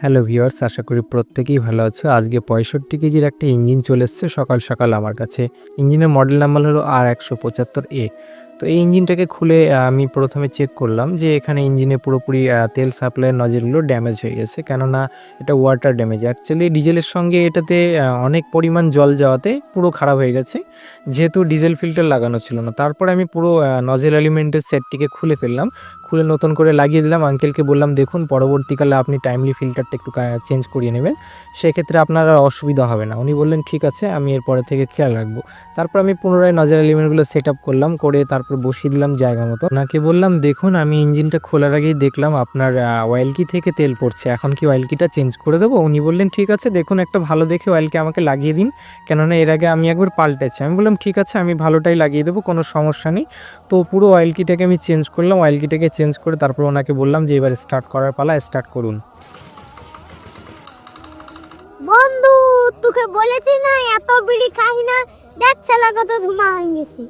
Hello viewers, আশা করি প্রত্যেকেই ভালো আছো। আজকে ৬৫ কেজির একটা ইঞ্জিন চলে এসছে সকাল, সকাল আমার কাছে। ইঞ্জিনের মডেল নাম্বার হলো R175A। তো এই ইঞ্জিনটাকে খুলে আমি ১ম এ চেক করলাম যে এখানে ইঞ্জিনে পুরোপুরি তেল সাপ্লাইয়ের নজেলগুলো ড্যামেজ হয়ে গেছে। কেননা এটা ওয়াটার ড্যামেজ। অ্যাকচুয়ালি ডিজেলের সঙ্গে এটাতে অনেক পরিমাণ জল যাওয়াতে পুরো খারাপ হয়ে গেছে। যেহেতু ডিজেল ফিল্টার লাগানো ছিল না। তারপরে আমি পুরো নজেল এলিমেন্টের সেটটিকে খুলে ফেললাম। খুলে নতুন করে লাগিয়ে দিলাম। আঙ্কেলকে বললাম, দেখুন পরবর্তীকালে আপনি টাইমলি ফিল্টারটা একটু চেঞ্জ করিয়ে নেবেন, সেক্ষেত্রে আপনার আর অসুবিধা হবে না। উনি বললেন ঠিক আছে, আমি এরপরে থেকে খেয়াল রাখবো। তারপর আমি পুনরায় নজেল এলিমেন্টগুলো সেট আপ করলাম, করে তারপর বসিয়ে দিলাম জায়গা মতো। ওনাকে বললাম, দেখুন আমি ইঞ্জিনটা খোলার আগেই দেখলাম আপনার অয়েল কি থেকে তেল পড়ছে, এখন কি অয়েল কিটা চেঞ্জ করে দেবো? উনি বললেন ঠিক আছে, দেখুন একটা ভালো দেখে অয়েল কি আমাকে লাগিয়ে দিন, কেননা এর আগে আমি একবার পাল্টেছি। আমি বললাম ঠিক আছে, আমি ভালোটাই লাগিয়ে দেবো, কোনো সমস্যা নেই। তো পুরো অয়েল কিটাকে আমি চেঞ্জ করলাম। অয়েল কিটাকে চেঞ্জ করে তারপর ওনাকে বললাম যে এবার স্টার্ট করার পালা, স্টার্ট করুন। বন্ধু, তোকে বলেছি না এত বিড়ি খাই না। দেখ শালা কত ধুমা হয়ে গেছে।